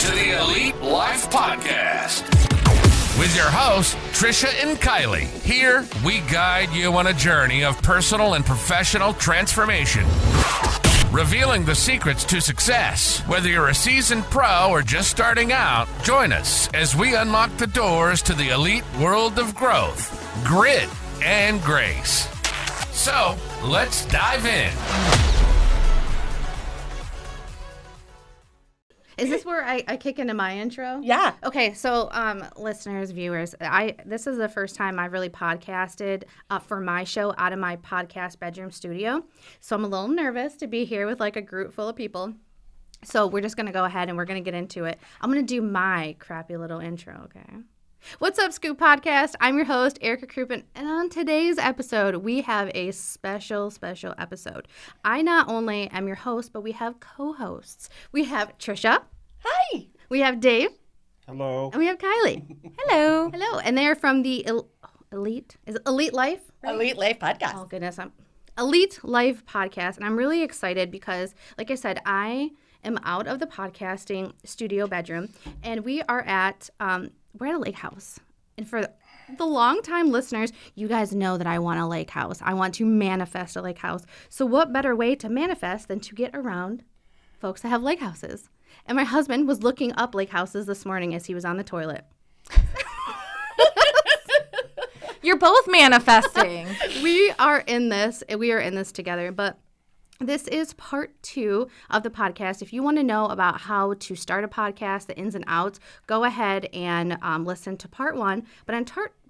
to the Elite Life Podcast with your hosts, Trisha and Kylee. Here, we guide you on a journey of personal and professional transformation, revealing the secrets to success. Whether you're a seasoned pro or just starting out, join us as we unlock the doors to the elite world of growth, grit, and grace. So, let's dive in. Is this where I kick into my intro? Yeah. Okay, so listeners, viewers, this is the first time I've really podcasted for my show out of my podcast bedroom studio. So I'm a little nervous to be here with like a group full of people. So we're just going to go ahead and we're going to get into it. I'm going to do my crappy little intro, okay? What's up, Scoop Podcast? I'm your host, Erica Krupin, and on today's episode, we have a special episode. I not only am your host, but we have co-hosts. We have Trisha. Hi. We have Dave. Hello. And we have Kylee. Hello. Hello. And they're from the Elite Life? Right? Elite Life Podcast. Oh, goodness. Elite Life Podcast. And I'm really excited because, like I said, I am out of the podcasting studio bedroom, and we are at we're at a lake house. And for the long-time listeners, you guys know that I want a lake house. I want to manifest a lake house. So what better way to manifest than to get around folks that have lake houses? And my husband was looking up lake houses this morning as he was on the toilet. You're both manifesting. We are in this together, but this is part 2 of the podcast. If you want to know about how to start a podcast, the ins and outs, go ahead and listen to part 1. But on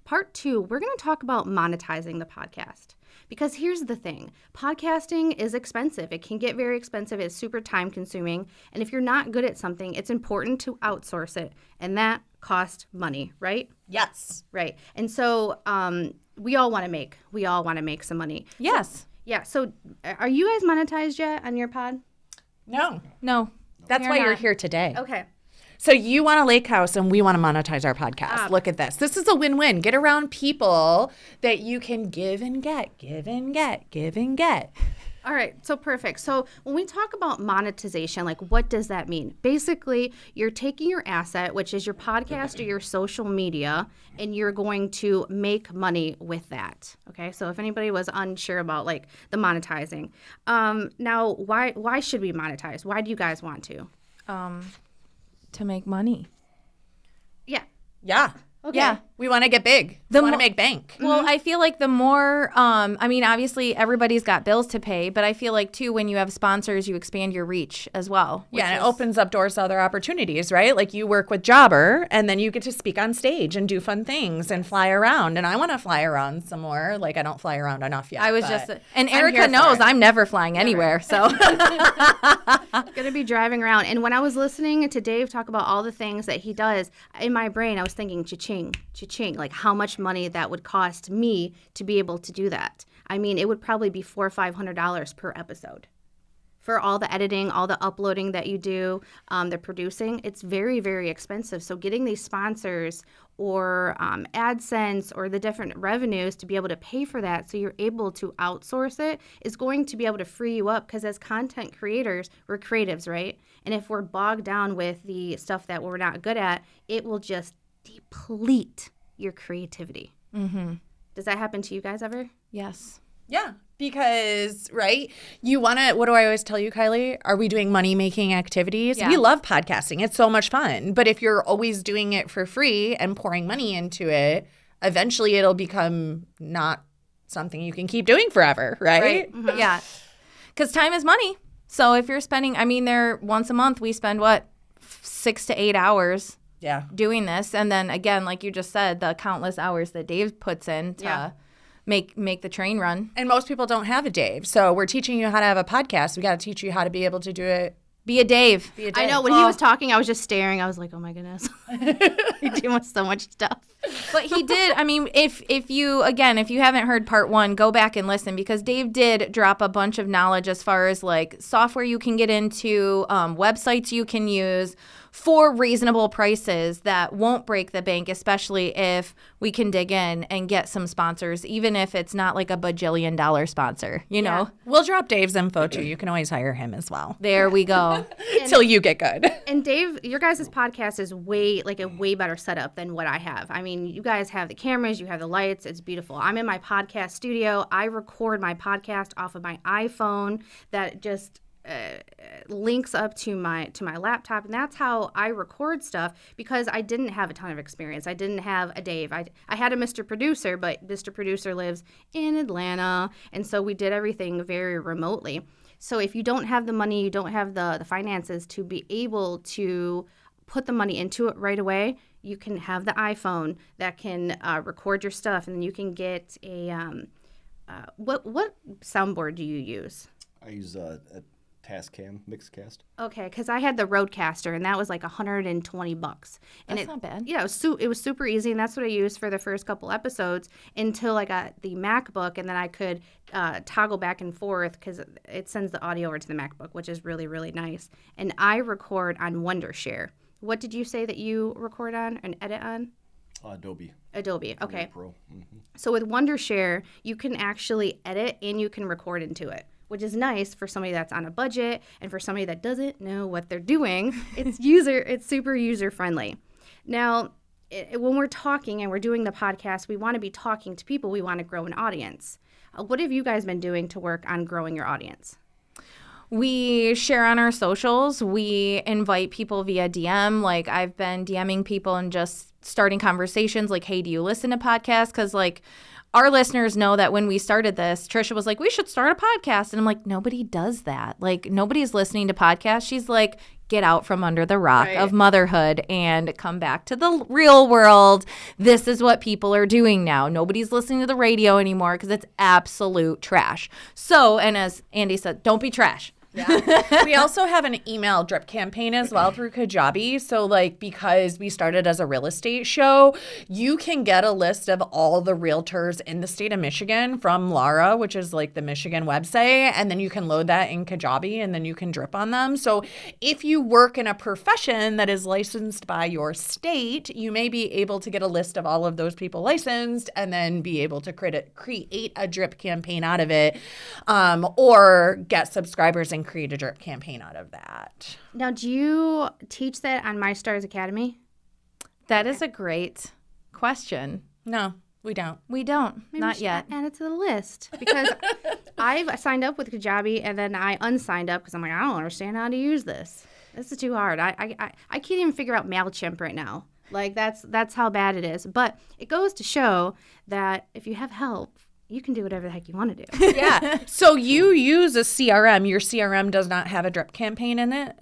part 2, we're going to talk about monetizing the podcast. Because here's the thing. Podcasting is expensive. It can get very expensive. It's super time consuming. And if you're not good at something, it's important to outsource it. And that costs money, right? Yes. Right. And so we all want to make some money. Yes. Yeah, so are you guys monetized yet on your pod? No. That's why you're here today. Okay. So you want a lake house and we want to monetize our podcast. Look at this. This is a win-win. Get around people that you can give and get, give and get, give and get. All right, so perfect. So when we talk about monetization, like what does that mean? Basically, you're taking your asset, which is your podcast or your social media, and you're going to make money with that. Okay, so if anybody was unsure about like the monetizing, now why should we monetize? Why do you guys want to? To make money. Yeah. Okay. Yeah. We want to get big. We want to make bank. Well, I feel like the more, obviously everybody's got bills to pay, but I feel like too, when you have sponsors, you expand your reach as well. Yeah, and it opens up doors to other opportunities, right? Like you work with Jobber and then you get to speak on stage and do fun things and fly around. And I want to fly around some more. Like I don't fly around enough yet. I was but just, and I'm Erica here for knows it. I'm never flying anywhere, so. Going to be driving around. And when I was listening to Dave talk about all the things that he does, in my brain, I was thinking, cha-ching, cha-ching, like how much money that would cost me to be able to do that. I mean, it would probably be $400 or $500 per episode. For all the editing, all the uploading that you do, the producing, it's very, very expensive. So getting these sponsors or AdSense or the different revenues to be able to pay for that so you're able to outsource it is going to be able to free you up, because as content creators, we're creatives, right? And if we're bogged down with the stuff that we're not good at, it will just deplete your creativity. Mm-hmm. Does that happen to you guys ever? Yes. Yeah, because, right, you want to, what do I always tell you, Kylee? Are we doing money-making activities? Yeah. We love podcasting. It's so much fun. But if you're always doing it for free and pouring money into it, eventually it'll become not something you can keep doing forever, right? Mm-hmm. Yeah. Because time is money. So if you're spending, once a month, we spend 6 to 8 hours doing this. And then again, like you just said, the countless hours that Dave puts in to make the train run. And most people don't have a Dave. So we're teaching you how to have a podcast. We got to teach you how to be able to do it. Be a Dave. I know. When he was talking, I was just staring. I was like, oh, my goodness. He's doing so much stuff. But he did. I mean, if you haven't heard part 1, go back and listen, because Dave did drop a bunch of knowledge as far as like software you can get into, websites you can use for reasonable prices that won't break the bank, especially if we can dig in and get some sponsors, even if it's not like a bajillion-dollar sponsor, you know? We'll drop Dave's info too. You can always hire him as well. There we go. know. Till you get good. And Dave, your guys' podcast is way better setup than what I have. I mean, you guys have the cameras, you have the lights. It's beautiful. I'm in my podcast studio. I record my podcast off of my iPhone that just links up to my laptop, and that's how I record stuff because I didn't have a ton of experience. I didn't have a Dave. I had a Mr. Producer, but Mr. Producer lives in Atlanta, and so we did everything very remotely. So if you don't have the money, you don't have the finances to be able to put the money into it right away, you can have the iPhone that can record your stuff, and then you can get a what soundboard do you use? I use a Tascam Mixcast. Okay, because I had the Roadcaster, and that was like $120. And That's not bad. Yeah, it was super easy, and that's what I used for the first couple episodes until I got the MacBook, and then I could toggle back and forth because it sends the audio over to the MacBook, which is really, really nice. And I record on Wondershare. What did you say that you record on and edit on? Adobe. Okay. Pro. Mm-hmm. So with Wondershare, you can actually edit and you can record into it, which is nice for somebody that's on a budget and for somebody that doesn't know what they're doing. It's super user friendly. Now, when we're talking and we're doing the podcast, we want to be talking to people. We want to grow an audience. What have you guys been doing to work on growing your audience? We share on our socials. We invite people via DM. Like I've been DMing people and just starting conversations like, hey, do you listen to podcasts? Because like our listeners know that when we started this, Trisha was like, we should start a podcast. And I'm like, nobody does that. Like nobody's listening to podcasts. She's like, get out from under the rock of motherhood and come back to the real world. This is what people are doing now. Nobody's listening to the radio anymore because it's absolute trash. So, and as Andy said, don't be trash. Yeah. We also have an email drip campaign as well through Kajabi. So like because we started as a real estate show, you can get a list of all the realtors in the state of Michigan from Lara, which is like the Michigan website. And then you can load that in Kajabi and then you can drip on them. So if you work in a profession that is licensed by your state, you may be able to get a list of all of those people licensed and then be able to create a drip campaign out of it, or get subscribers and create a drip campaign out of that. Now, do you teach that on My Stars Academy? That is a great question. No, we don't. We don't. Maybe Not we should yet. add it to the list because I've signed up with Kajabi and then I unsigned up because I'm like, I don't understand how to use this. This is too hard. I can't even figure out MailChimp right now. Like that's how bad it is. But it goes to show that if you have help, you can do whatever the heck you want to do. Yeah. So you use a CRM. Your CRM does not have a drip campaign in it?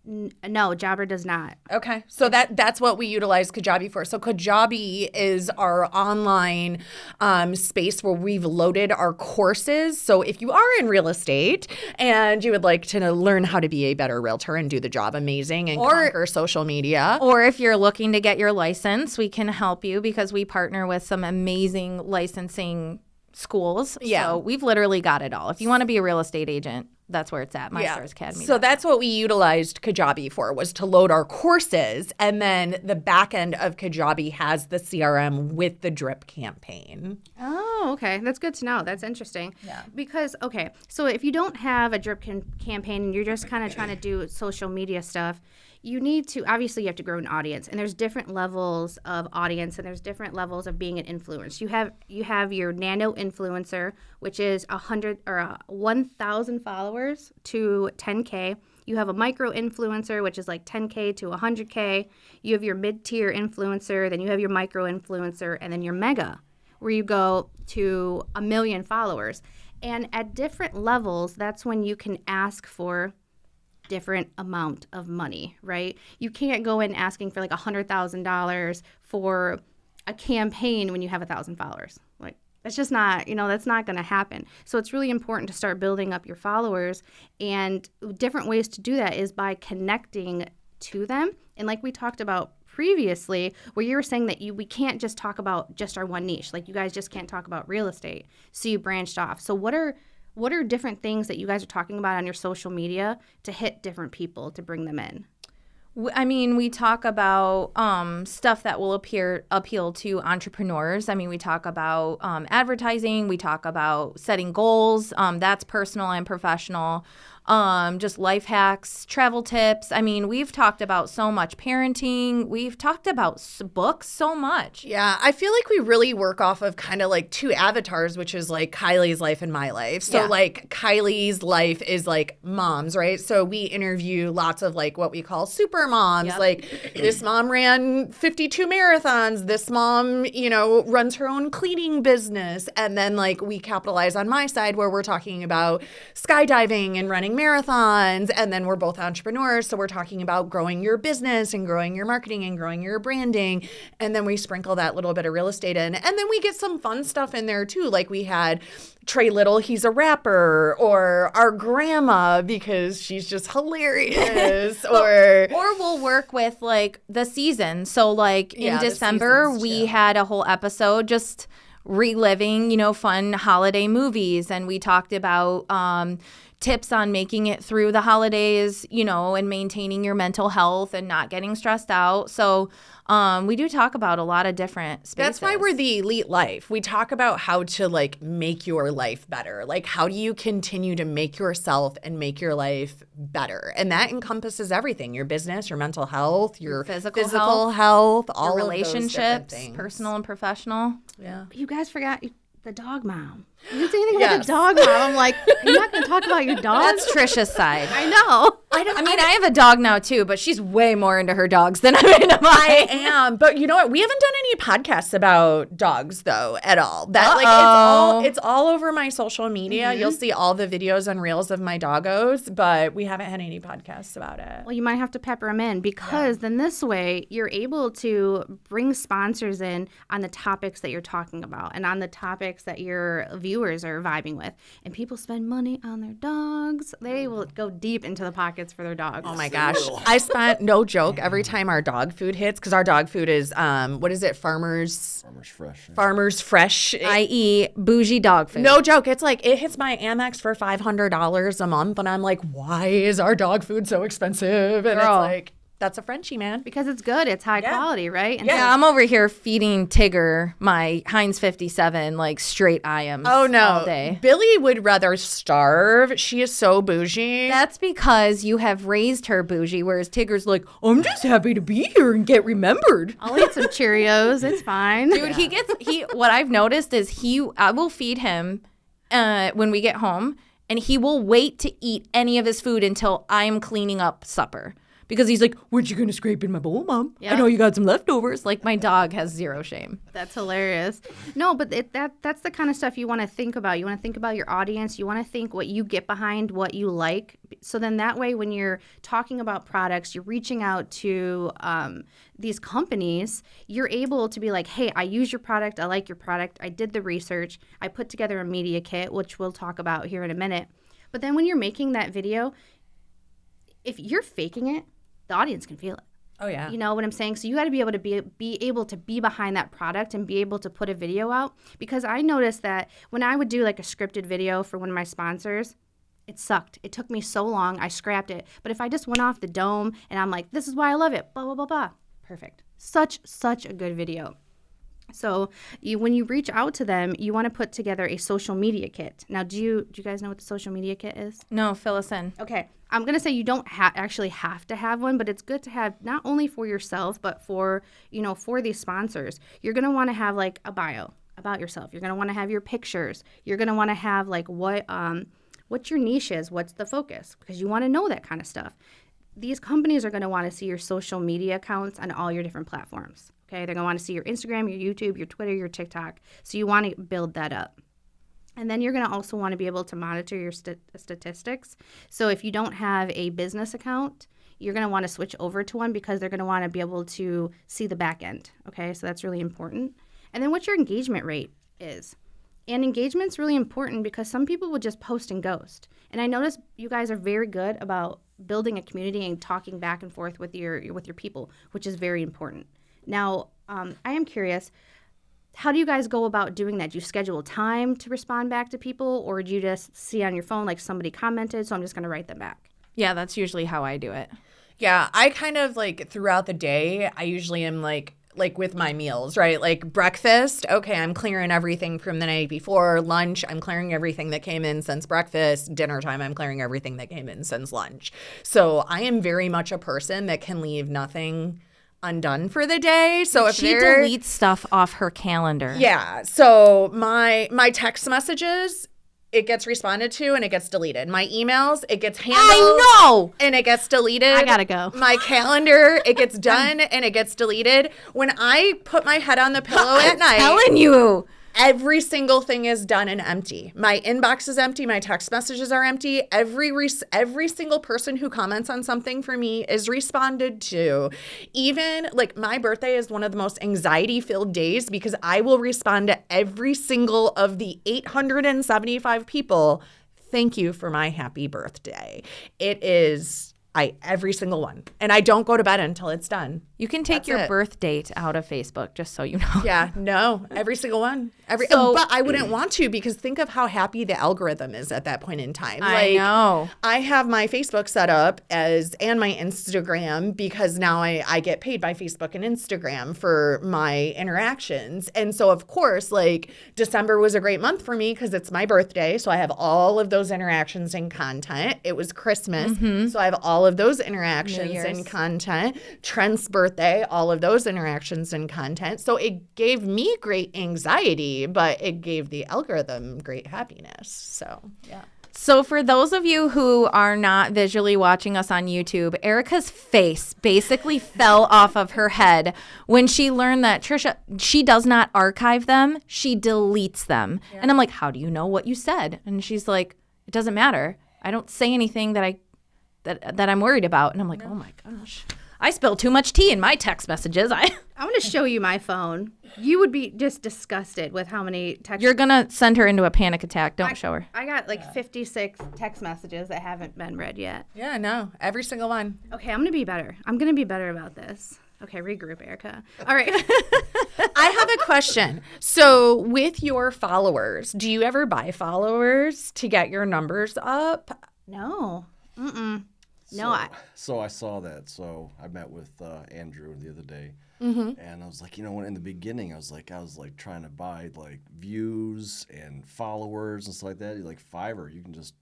No, Jobber does not. Okay. So that's what we utilize Kajabi for. So Kajabi is our online space where we've loaded our courses. So if you are in real estate and you would like to learn how to be a better realtor and do the job amazing and conquer social media. Or if you're looking to get your license, we can help you because we partner with some amazing licensing schools. Yeah. So we've literally got it all. If you want to be a real estate agent, that's where it's at, MyStars Academy. So that's what we utilized Kajabi for, was to load our courses. And then the back end of Kajabi has the CRM with the drip campaign. Oh, okay. That's good to know. That's interesting. Yeah. Because, okay, so if you don't have a drip campaign and you're just kind of trying to do social media stuff, you need to, obviously you have to grow an audience, and there's different levels of audience and there's different levels of being an influencer. You have your nano influencer, which is 1,000 followers to 10K. You have a micro influencer, which is like 10K to 100K. You have your mid-tier influencer, then you have your micro influencer, and then your mega, where you go to 1 million followers. And at different levels, that's when you can ask for different amount of money, right? You can't go in asking for like $100,000 for a campaign when you have 1,000 followers. Like that's just not, that's not going to happen. So it's really important to start building up your followers, and different ways to do that is by connecting to them. And like we talked about previously, where you were saying that we can't just talk about just our one niche. Like you guys just can't talk about real estate. So you branched off. So what are different things that you guys are talking about on your social media to hit different people to bring them in? I mean, we talk about stuff that will appeal to entrepreneurs. I mean, we talk about advertising. We talk about setting goals. That's personal and professional. just life hacks, travel tips. I mean, we've talked about so much parenting. We've talked about books so much. Yeah, I feel like we really work off of kind of like two avatars, which is like Kylie's life and my life. So Yeah. like Kylie's life is like moms, right? So we interview lots of like what we call super moms. Yep. Like this mom ran 52 marathons. This mom, runs her own cleaning business. And then like we capitalize on my side where we're talking about skydiving and running marathons. And then we're both entrepreneurs. So we're talking about growing your business and growing your marketing and growing your branding. And then we sprinkle that little bit of real estate in. And then we get some fun stuff in there too. Like we had Trey Little, he's a rapper, or our grandma because she's just hilarious. or we'll work with like the season. So like in Yeah, the December, seasons, we yeah. had a whole episode just reliving, fun holiday movies. And we talked about tips on making it through the holidays, and maintaining your mental health and not getting stressed out. So we do talk about a lot of different spaces. That's why we're the elite life. We talk about how to like make your life better. Like how do you continue to make yourself and make your life better? And that encompasses everything: your business, your mental health, your physical health, your all of those different relationships, things. personal and professional. Yeah. You guys forgot the dog mom. You didn't say anything about Yes. the dog mom. I'm like, are you not going to talk about your dog? That's Trisha's side. I know. I mean, I have a dog now too, but she's way more into her dogs than I'm into I mine. am, but you know what? We haven't done any podcasts about dogs though at all. That it's all over my social media. You'll see all the videos and reels of my doggos, but we haven't had any podcasts about it. Well, you might have to pepper them in because then this way you're able to bring sponsors in on the topics that you're talking about and on the topics that your viewers are vibing with. And people spend money on their dogs. They will go deep into the pockets for their dogs. Oh my gosh. I spent, no joke, every time our dog food hits, because our dog food is, what is it? Farmers Fresh. I.e., bougie dog food. No joke. It's like, it hits my Amex for $500 a month. And I'm like, why is our dog food so expensive? And Girl. it's like, that's a Frenchie, man. Because it's good. It's high quality, right? And Yeah, I'm over here feeding Tigger my Heinz 57 like straight IMs Oh no. all day. Billy would rather starve. She is so bougie. That's because you have raised her bougie, whereas Tigger's like, I'm just happy to be here and get remembered. I'll eat some Cheerios. It's fine. Dude, what I've noticed is I will feed him when we get home, and he will wait to eat any of his food until I'm cleaning up supper. Because he's like, what you gonna scrape in my bowl, Mom? Yeah. I know you got some leftovers. Like, my dog has zero shame. That's hilarious. No, but that's the kind of stuff you want to think about. You want to think about your audience. You want to think what you get behind, what you like. So then that way, when you're talking about products, you're reaching out to these companies, you're able to be like, hey, I use your product. I like your product. I did the research. I put together a media kit, which we'll talk about here in a minute. But then when you're making that video, if you're faking it, the audience can feel it. Oh yeah. You know what I'm saying? So you got to be able to be able to be behind that product and be able to put a video out. Because I noticed that when I would do like a scripted video for one of my sponsors, it sucked. It took me so long. I scrapped it. But if I just went off the dome and I'm like, this is why I love it, blah, blah, blah, blah. Perfect. Such a good video. So when you reach out to them, you want to put together a social media kit. Now, do you guys know what the social media kit is? No, fill us in. Okay. I'm going to say you don't actually have to have one, but it's good to have not only for yourself, but for these sponsors. You're going to want to have like a bio about yourself. You're going to want to have your pictures. You're going to want to have like what your niche is, what's the focus, because you want to know that kind of stuff. These companies are going to want to see your social media accounts on all your different platforms. Okay, they're going to want to see your Instagram, your YouTube, your Twitter, your TikTok. So you want to build that up. And then you're going to also want to be able to monitor your statistics. So if you don't have a business account, you're going to want to switch over to one because they're going to want to be able to see the back end. Okay, so that's really important. And then what your engagement rate is. And engagement's really important because some people will just post and ghost. And I notice you guys are very good about building a community and talking back and forth with your people, which is very important. Now, I am curious, how do you guys go about doing that? Do you schedule time to respond back to people, or do you just see on your phone like somebody commented, so I'm just going to write them back? Yeah, that's usually how I do it. Yeah, I kind of like throughout the day, I usually am like like with my meals, right? Like breakfast, okay, I'm clearing everything from the night before. Lunch, I'm clearing everything that came in since breakfast. Dinner time, I'm clearing everything that came in since lunch. So I am very much a person that can leave nothing undone for the day. So if She deletes stuff off her calendar. yeah, so my text messages, it gets responded to and it gets deleted. My emails, it gets handled. I know. And it gets deleted. I gotta go. My calendar, it gets done and it gets deleted. When I put my head on the pillow at night, Telling you. every single thing is done and empty. My inbox is empty. My text messages are empty. Every single person who comments on something for me is responded to. Even like my birthday is one of the most anxiety-filled days because I will respond to every single of the 875 people. Thank you for my happy birthday. It is every single one. And I don't go to bed until it's done. You can take That's your it. birth date out of Facebook, just so you know. Yeah, no, every single one. So- But I wouldn't want to because think of how happy the algorithm is at that point in time. I know. I have my Facebook set up and my Instagram because now I get paid by Facebook and Instagram for my interactions. And so of course, like December was a great month for me because it's my birthday. So I have all of those interactions and content. It was Christmas. So I have all of those interactions Year's. and content. Trent's birthday, all of those interactions and content. So it gave me great anxiety, but it gave the algorithm great happiness. So, yeah. So for those of you who are not visually watching us on YouTube, Erica's face basically fell off of her head when she learned that Trisha, she does not archive them, she deletes them. And I'm like, how do you know what you said? And she's like, it doesn't matter. I don't say anything that I'm worried about. And I'm like, oh my gosh. I spill too much tea in my text messages. I'm going to show you my phone. You would be just disgusted with how many text. You're going to send her into a panic attack. Don't show her. I got like 56 text messages that haven't been read yet. Yeah, no, every single one. Okay, I'm going to be better. I'm going to be better about this. Okay, regroup, Erica. All right. I have a question. So with your followers, do you ever buy followers to get your numbers up? No. So I saw that. So I met with Andrew the other day, and I was like, when in the beginning, I was like trying to buy like views and followers and stuff like that. Like Fiverr, you can just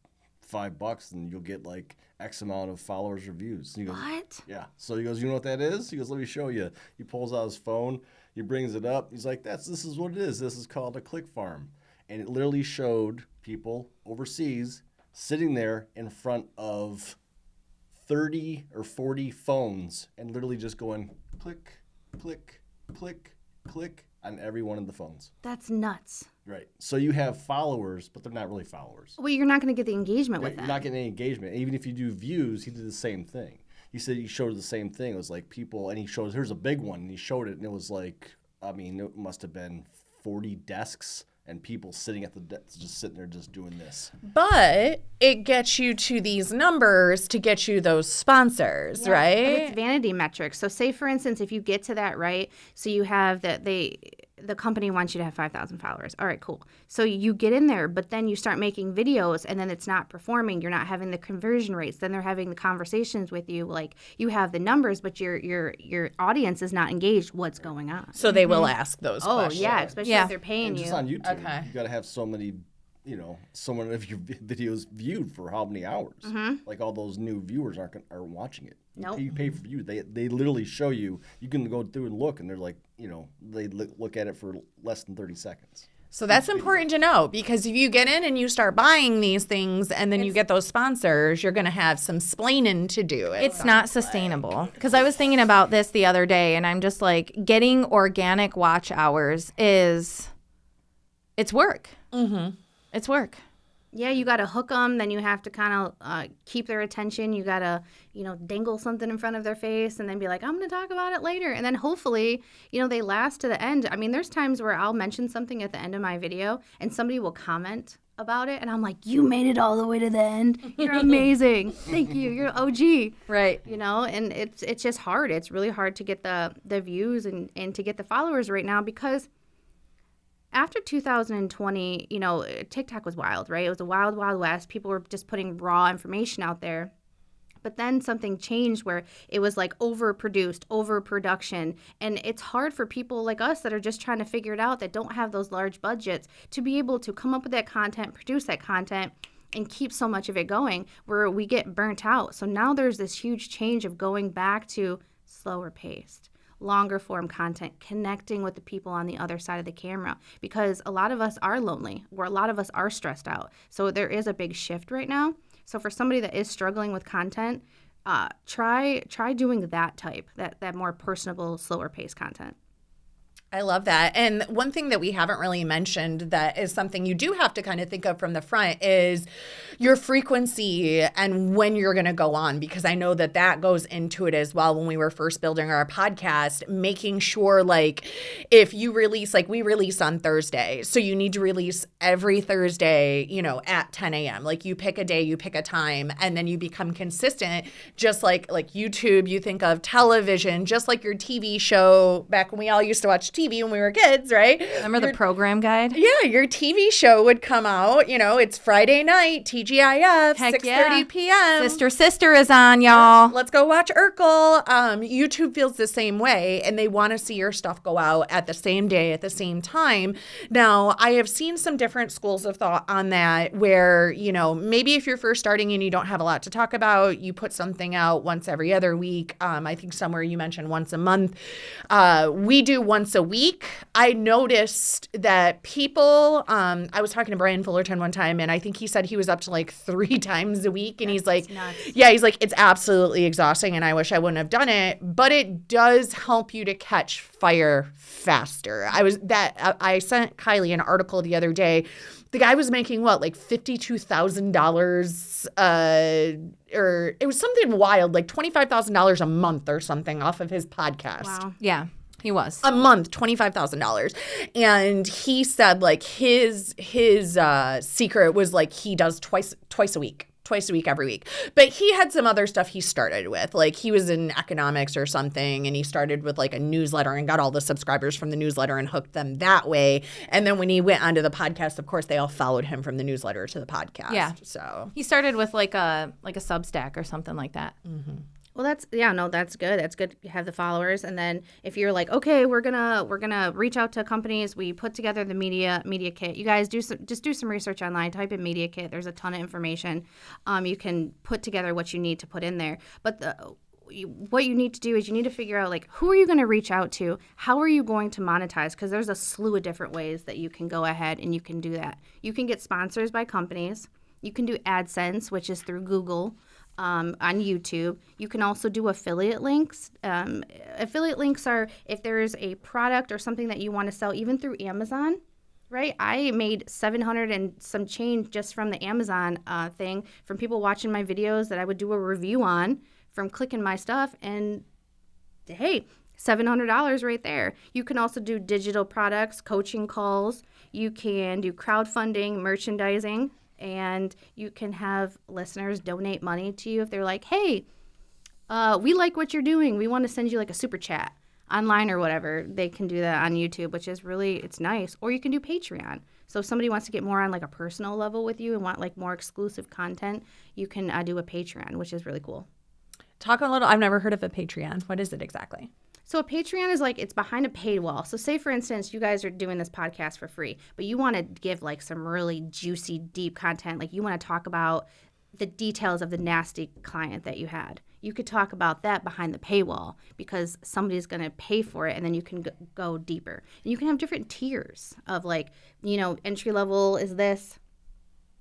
$5 and you'll get like X amount of followers or views. And he goes, What? Yeah. So he goes, you know what that is? He goes, let me show you. He pulls out his phone. He brings it up. He's like, this is what it is. This is called a click farm, and it literally showed people overseas sitting there in front of 30 or 40 phones and literally just going click, click, click, click on every one of the phones. That's nuts. Right. So you have followers, but they're not really followers. Well, you're not going to get the engagement Right. with You're them. not getting any engagement. Even if you do views, he did the same thing. He said he showed the same thing. It was like people, and he shows, here's a big one, and he showed it, and it was like, it must have been 40 desks and people sitting at the desks, just sitting there just doing this. But it gets you to these numbers to get you those sponsors, And right? it's vanity metrics. So say, for instance, if you get to that, right, so you have that the company wants you to have 5,000 followers. All right, cool. So you get in there, but then you start making videos and then it's not performing. You're not having the conversion rates. Then they're having the conversations with you. Like you have the numbers, but your audience is not engaged. What's going on? So they will ask those Oh, questions. yeah, especially Yeah. if they're paying And you. just on YouTube, Okay. you got to have so many, so many of your videos viewed for how many hours. Like all those new viewers aren't watching it. Nope. You pay for views. They literally show you. You can go through and look, and they're like, they look at it for less than 30 seconds. So that's important to know because if you get in and you start buying these things and then you get those sponsors, you're going to have some splaining to do. It's not sustainable. Because I was thinking about this the other day, and I'm just like, getting organic watch hours it's work. It's work. Yeah, you got to hook them. Then you have to kind of keep their attention. You got to, dangle something in front of their face and then be like, I'm going to talk about it later. And then hopefully, they last to the end. I mean, there's times where I'll mention something at the end of my video and somebody will comment about it. And I'm like, you made it all the way to the end. You're amazing. Thank you. You're OG. Right. And it's just hard. It's really hard to get the views and to get the followers right now because after 2020, TikTok was wild, right? It was a wild, wild west. People were just putting raw information out there. But then something changed where it was like overproduced, overproduction. And it's hard for people like us that are just trying to figure it out, that don't have those large budgets, to be able to come up with that content, produce that content, and keep so much of it going, where we get burnt out. So now there's this huge change of going back to slower paced, longer form content, connecting with the people on the other side of the camera, because a lot of us are lonely, or a lot of us are stressed out. So there is a big shift right now. So for somebody that is struggling with content, try doing that more personable, slower paced content. I love that. And one thing that we haven't really mentioned that is something you do have to kind of think of from the front is your frequency and when you're going to go on, because I know that goes into it as well. When we were first building our podcast, making sure like if you release, like we release on Thursday, so you need to release every Thursday, at 10 a.m. Like you pick a day, you pick a time, and then you become consistent. Just like YouTube, you think of television, just like your TV show back when we all used to watch TV when we were kids, right? Remember the program guide? Yeah, your TV show would come out, it's Friday night, TGIF, 6:30 p.m. Sister is on, y'all. Let's go watch Urkel. YouTube feels the same way, and they want to see your stuff go out at the same day, at the same time. Now, I have seen some different schools of thought on that where, maybe if you're first starting and you don't have a lot to talk about, you put something out once every other week. I think somewhere you mentioned once a month. We do once a week. I noticed that people, I was talking to Brian Fullerton one time, and I think he said he was up to like 3 times a week. And he's like, it's absolutely exhausting, and I wish I wouldn't have done it, but it does help you to catch fire faster. I sent Kylee an article the other day. The guy was making like $52,000, or it was something wild, like $25,000 a month or something off of his podcast. Wow. Yeah. He was. A month, $25,000. And he said like his secret was like he does twice a week every week. But he had some other stuff he started with. Like he was in economics or something, and he started with like a newsletter and got all the subscribers from the newsletter and hooked them that way. And then when he went onto the podcast, of course, they all followed him from the newsletter to the podcast. Yeah. So he started with like a Substack or something like that. Mm-hmm. Well, that's good. That's good. You have the followers, and then if you're like, okay, we're gonna reach out to companies. We put together the media kit. You guys do some research online. Type in media kit. There's a ton of information. You can put together what you need to put in there. But what you need to do is you need to figure out like who are you going to reach out to? How are you going to monetize? Because there's a slew of different ways that you can go ahead and you can do that. You can get sponsors by companies. You can do AdSense, which is through Google. On YouTube. You can also do affiliate links. Affiliate links are if there is a product or something that you want to sell, even through Amazon, right? I made $700 and some change just from the Amazon thing, from people watching my videos that I would do a review on, from clicking my stuff, and hey, $700 right there. You can also do digital products, coaching calls. You can do crowdfunding, merchandising. And you can have listeners donate money to you if they're like, hey, we like what you're doing. We want to send you like a super chat online or whatever. They can do that on YouTube, which is it's nice. Or you can do Patreon. So if somebody wants to get more on like a personal level with you and want like more exclusive content, you can do a Patreon, which is really cool. Talk a little. I've never heard of a Patreon. What is it exactly? So a Patreon is like, it's behind a paywall. So say, for instance, you guys are doing this podcast for free, but you want to give like some really juicy, deep content. Like you want to talk about the details of the nasty client that you had. You could talk about that behind the paywall because somebody's going to pay for it, and then you can go deeper. And you can have different tiers of like, entry level is this.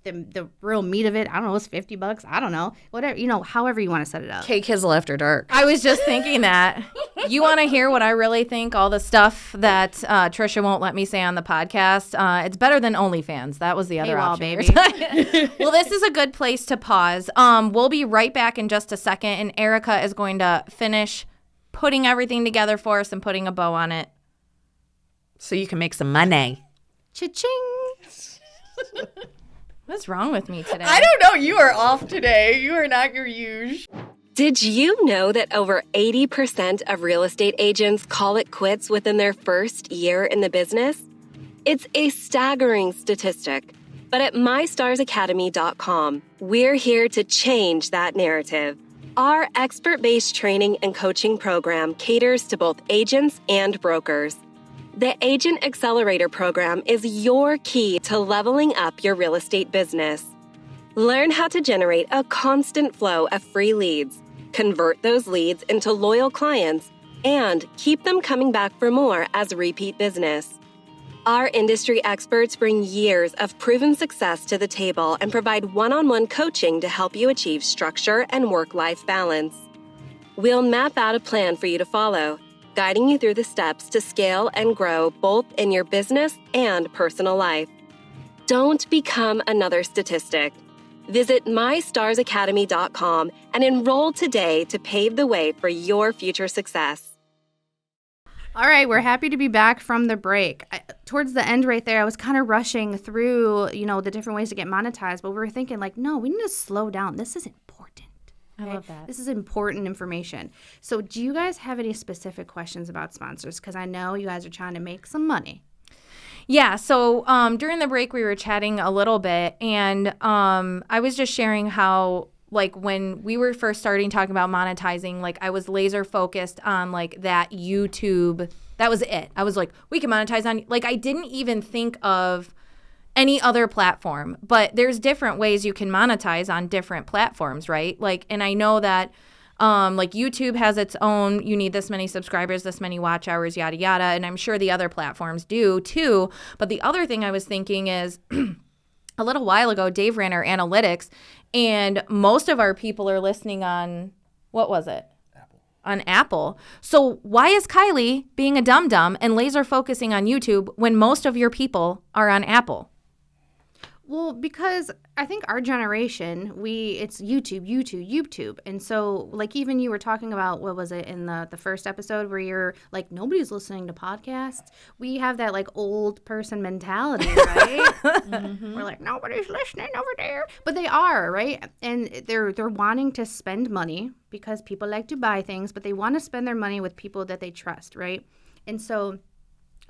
The real meat of it, I don't know, it's $50. I don't know. Whatever, however you want to set it up. K-Kizzle After Dark. I was just thinking that. You want to hear what I really think? All the stuff that Trisha won't let me say on the podcast. It's better than OnlyFans. That was the other Paywall, option. baby. Well, this is a good place to pause. We'll be right back in just a second, and Erica is going to finish putting everything together for us and putting a bow on it. So you can make some money. Cha-ching! What's wrong with me today? I don't know. You are off today. You are not your usual. Did you know that over 80% of real estate agents call it quits within their first year in the business? It's a staggering statistic. But at MyStarsAcademy.com, we're here to change that narrative. Our expert-based training and coaching program caters to both agents and brokers. The Agent Accelerator program is your key to leveling up your real estate business. Learn how to generate a constant flow of free leads, convert those leads into loyal clients, and keep them coming back for more as repeat business. Our industry experts bring years of proven success to the table and provide one-on-one coaching to help you achieve structure and work-life balance. We'll map out a plan for you to follow, guiding you through the steps to scale and grow both in your business and personal life. Don't become another statistic. Visit mystarsacademy.com and enroll today to pave the way for your future success. All right, we're happy to be back from the break. Towards the end right there, I was kind of rushing through, the different ways to get monetized, but we were thinking no, we need to slow down. This is important. I love that. This is important information. So do you guys have any specific questions about sponsors? Because I know you guys are trying to make some money. Yeah, so during the break, we were chatting a little bit, and I was just sharing how, when we were first starting talking about monetizing, I was laser focused on, that YouTube. That was it. I was we can monetize on, I didn't even think of any other platform. But there's different ways you can monetize on different platforms, right? And I know that YouTube has its own, you need this many subscribers, this many watch hours, yada, yada. And I'm sure the other platforms do too. But the other thing I was thinking is a little while ago, Dave ran our analytics, and most of our people are listening on, what was it? Apple. On Apple. So why is Kylee being a dum-dum and laser focusing on YouTube when most of your people are on Apple? Well, because I think our generation, it's YouTube. And so, even you were talking about, what was it, in the first episode where you're nobody's listening to podcasts. We have that, old person mentality, right? Mm-hmm. We're nobody's listening over there. But they are, right? And they're wanting to spend money because people like to buy things, but they want to spend their money with people that they trust, right? And so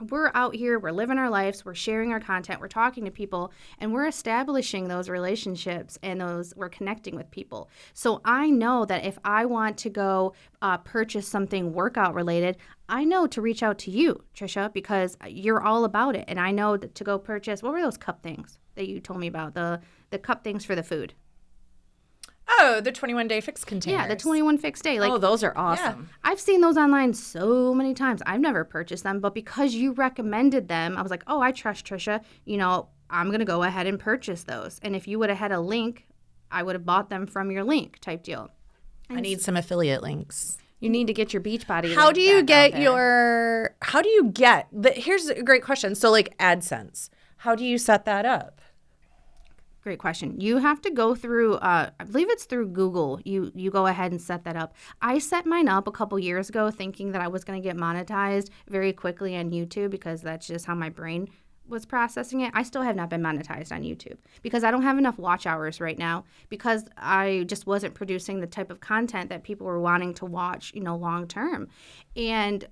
we're out here, we're living our lives, we're sharing our content, we're talking to people, and we're establishing those relationships, and we're connecting with people. So I know that if I want to go purchase something workout related, I know to reach out to you, Trisha, because you're all about it. And I know to go purchase, what were those cup things that you told me about, the cup things for the food? Oh, the 21-day fix containers. Yeah, the 21 fixed day. Those are awesome. Yeah. I've seen those online so many times. I've never purchased them, but because you recommended them, I was like, oh, I trust Trisha. I'm going to go ahead and purchase those. And if you would have had a link, I would have bought them from your link type deal. I need some affiliate links. You need to get your Beachbody. How do you get here's a great question. So AdSense, how do you set that up? Great question. You have to go through, I believe it's through Google. You go ahead and set that up. I set mine up a couple years ago thinking that I was going to get monetized very quickly on YouTube because that's just how my brain was processing it. I still have not been monetized on YouTube because I don't have enough watch hours right now because I just wasn't producing the type of content that people were wanting to watch, long term. And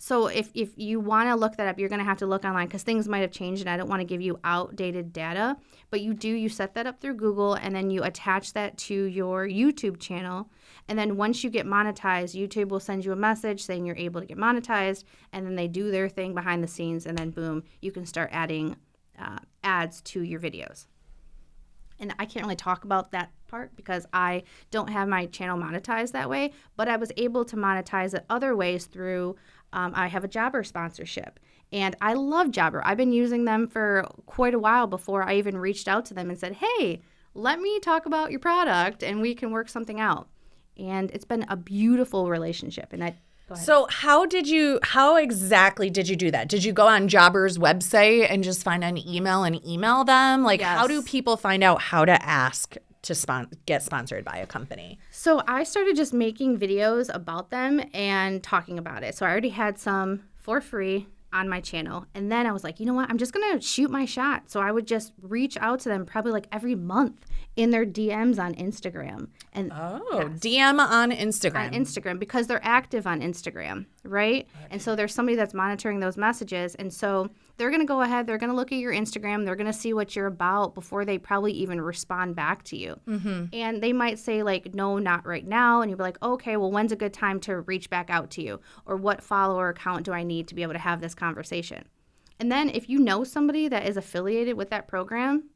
so if you want to look that up, you're going to have to look online because things might have changed and I don't want to give you outdated data. But you set that up through Google and then you attach that to your YouTube channel. And then once you get monetized, YouTube will send you a message saying you're able to get monetized. And then they do their thing behind the scenes. And then boom, you can start adding ads to your videos. And I can't really talk about that part because I don't have my channel monetized that way. But I was able to monetize it other ways through I have a Jobber sponsorship, and I love Jobber. I've been using them for quite a while before I even reached out to them and said, hey, let me talk about your product and we can work something out. And it's been a beautiful relationship. And So how exactly did you do that? Did you go on Jobber's website and just find an email and email them? Yes. How do people find out how to ask to get sponsored by a company? So I started just making videos about them and talking about it. So I already had some for free on my channel. And then I was like, you know what? I'm just going to shoot my shot. So I would just reach out to them probably every month in their DMs on Instagram. And DM on Instagram. On Instagram because they're active on Instagram, right? And so there's somebody that's monitoring those messages. And so they're going to go ahead, they're going to look at your Instagram, they're going to see what you're about before they probably even respond back to you. And they might say like, no, not right now. And you'll be like, okay, well, when's a good time to reach back out to you? Or what follower account do I need to be able to have this conversation? And then if you know somebody that is affiliated with that program,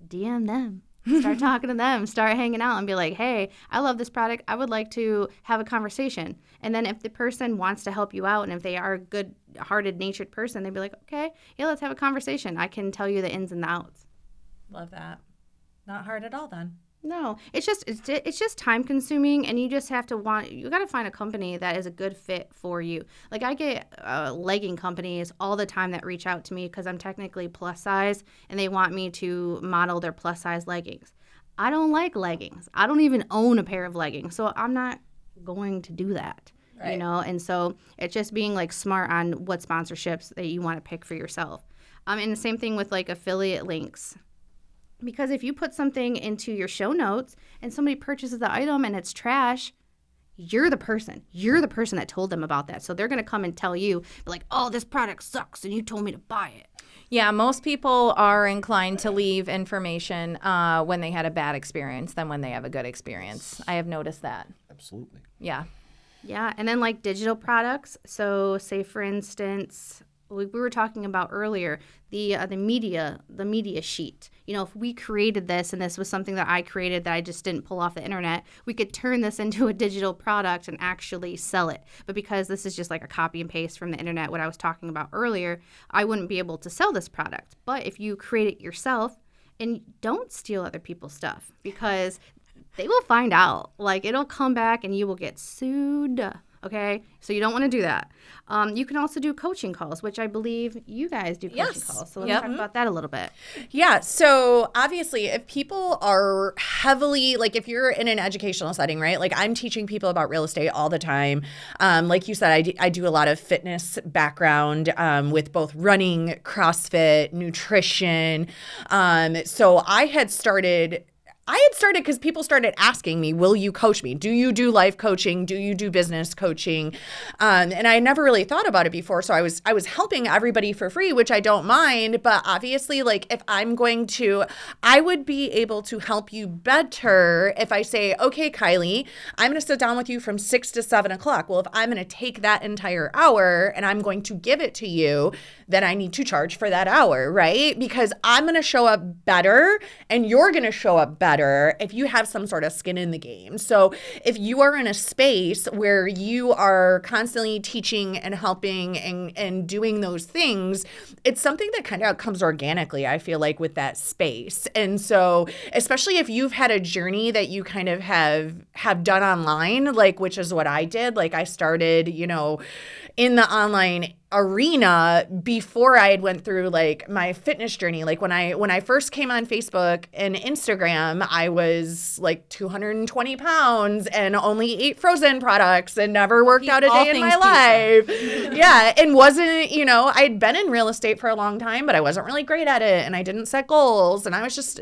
DM them. Start talking to them, start hanging out and be like, hey, I love this product. I would like to have a conversation. And then if the person wants to help you out and if they are a good-hearted, natured person, they'd be like, okay, yeah, let's have a conversation. I can tell you the ins and the outs. Love that. Not hard at all then. No, it's just time consuming, and you just have to you got to find a company that is a good fit for you. Like I get legging companies all the time that reach out to me because I'm technically plus size and they want me to model their plus size leggings. I don't like leggings. I don't even own a pair of leggings, so I'm not going to do that. Right. You know, and so it's just being like smart on what sponsorships that you want to pick for yourself. And the same thing with like affiliate links. Because if you put something into your show notes and somebody purchases the item and it's trash, you're the person. You're the person that told them about that. So they're going to come and tell you, like, oh, this product sucks and you told me to buy it. Yeah, most people are inclined to leave information when they had a bad experience than when they have a good experience. I have noticed that. Absolutely. Yeah. Yeah, and then like digital products. So say, for instance, we were talking about earlier, the media sheet. You know, if we created this and this was something that I created that I just didn't pull off the internet, we could turn this into a digital product and actually sell it. But because this is just like a copy and paste from the internet, what I was talking about earlier, I wouldn't be able to sell this product. But if you create it yourself, and don't steal other people's stuff, because they will find out. Like, it'll come back and you will get sued. Okay, so you don't want to do that. You can also do coaching calls, which I believe you guys do coaching calls. So let's talk about that a little bit. Yeah, so obviously if people are heavily, like if you're in an educational setting, right? Like I'm teaching people about real estate all the time. Like you said, I do a lot of fitness background with both running, CrossFit, nutrition. So I had started because people started asking me, will you coach me? Do you do life coaching? Do you do business coaching? And I never really thought about it before. So I was helping everybody for free, which I don't mind. But obviously, like if I would be able to help you better if I say, okay, Kylee, I'm going to sit down with you from 6 to 7 o'clock. Well, if I'm going to take that entire hour and I'm going to give it to you, then I need to charge for that hour, right? Because I'm going to show up better and you're going to show up better if you have some sort of skin in the game. So if you are in a space where you are constantly teaching and helping and doing those things, it's something that kind of comes organically, I feel like, with that space. And so especially if you've had a journey that you kind of have done online, like, which is what I did. Like I started, in the online arena before I had went through like my fitness journey. Like when I first came on Facebook and Instagram, I was like 220 pounds and only ate frozen products and never worked out a day in my life. Yeah. And wasn't, I'd been in real estate for a long time, but I wasn't really great at it. And I didn't set goals. And I was just,